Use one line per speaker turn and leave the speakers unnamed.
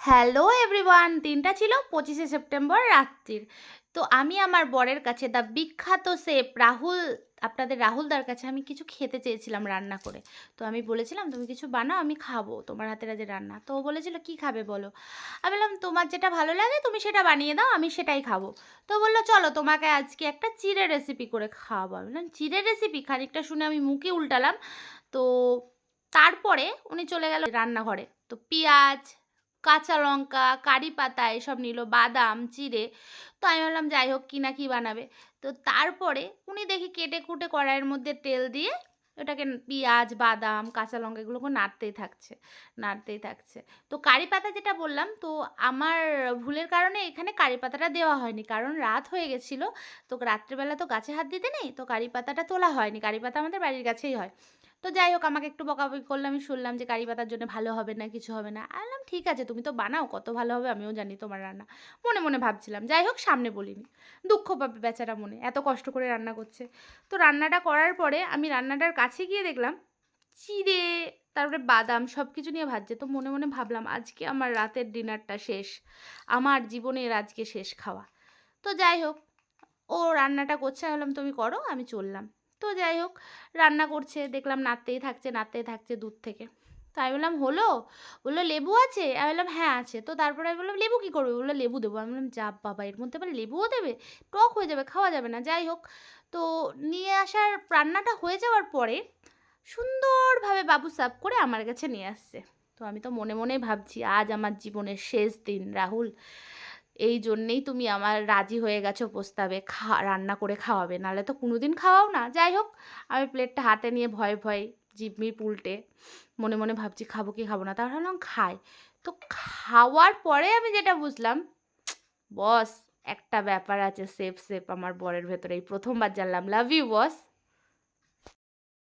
Hello everyone, দিনটা ছিল 25শে September রাত্রির। তো আমি আমার বরের কাছে দ্য বিখ্যাত শেফ রাহুল, আপনাদের রাহুলদার কাছে আমি কিছু খেতে চেয়েছিলাম রান্না করে। তো আমি বলেছিলাম, তুমি কিছু বানাও, আমি খাবো তোমার হাতের আজ রান্না। তো ও বলেছিল, কি খাবে বলো? আমি বললাম, তোমার যেটা ভালো লাগে তুমি সেটা বানিয়ে দাও, আমি সেটাই খাবো। তো বললো, চলো তোমাকে আজকে একটা চিড়ে রেসিপি করে খাওয়াবো। আমি বললাম, চিড়ে রেসিপি? খানিকটা শুনে আমি মুখে উল্টালাম। তো তারপরে উনি চলে গেল রান্নাঘরে। তো পেঁয়াজ, কাঁচা লঙ্কা, কারি পাতা এসব নিল, বাদাম, চিড়ে। তো আমি ভাবলাম যাই হোক, কি না কি বানাবে। তো তারপরে উনি দেখি কেটে কুটে কড়াইয়ের মধ্যে তেল দিয়ে ওটাকে পেঁয়াজ, বাদাম, কাঁচা লঙ্কা এগুলোকে নাড়তেই থাকছে, নাড়তেই থাকছে। তো কারি পাতা যেটা বললাম, তো আমার ভুলের কারণে এখানে কারি পাতাটা দেওয়া হয়নি, কারণ রাত হয়ে গেছিলো। তো রাত্রেবেলা তো গাছে হাত দিতে নেই, তো কারি পাতাটা তোলা হয়নি। কারি পাতা আমাদের বাড়ির গাছেই হয়। তো যাই হোক, আমাকে একটু বকাবকি করলো। আমি শুনলাম যে কারি পাতার জন্য ভালো হবে না, কিছু হবে না। আমি বললাম, ঠিক আছে, তুমি তো বানাও, কত ভালো হবে আমিও জানি তোমার রান্না। মনে মনে ভাবছিলাম, যাই হোক সামনে বলিনি। দুঃখ পাবে বেচারা মনে, এত কষ্ট করে রান্না করছে। তো রান্নাটা করার পরে আমি রান্নাটার কাছে গিয়ে দেখলাম চিড়ে, তারপরে বাদাম সব কিছু নিয়ে ভাজছে। তো মনে মনে ভাবলাম, আজকে আমার রাতের ডিনারটা শেষ, আমার জীবনের আজকে শেষ খাওয়া। তো যাই হোক, ও রান্নাটা করছে, আমি বললাম তুমি করো, আমি চললাম। তো যাই হোক, রান্না করছে, দেখলাম নাড়তেই থাকছে, নাড়তেই থাকছে দূর থেকে। তো আমি বললাম, হলো? বললো, লেবু আছে? আমি বললাম, হ্যাঁ আছে। তো তারপরে আমি বললাম, লেবু কী করবে? বললো, লেবু দেবো। আমি বললাম, যা বাবা, এর মধ্যে আবার লেবুও দেবে? টক হয়ে যাবে, খাওয়া যাবে না। যাই হোক, তো নিয়ে আসার রান্নাটা হয়ে যাওয়ার পরে সুন্দরভাবে বাবু সার্ভ করে আমার কাছে নিয়ে আসছে। তো আমি তো মনে মনেই ভাবছি, আজ আমার জীবনের শেষ দিন রাহুল, এই জন্যেই তুমি আমার রাজি হয়ে গেছো প্রস্তাবে, রান্না করে খাওয়াবে, নাহলে তো কোনো দিন খাওয়াও না। যাই হোক, আমি প্লেটটা হাতে নিয়ে ভয়ে ভয়ে জিভ উল্টে মনে মনে ভাবছি, খাবো কি খাবো না। তারপর ভাবলাম খাই। তো খাওয়ার পরে আমি যেটা বুঝলাম, বস, একটা ব্যাপার আছে, সেফ সেফ আমার বরের ভেতরে এই প্রথমবার জানলাম। Love you boss.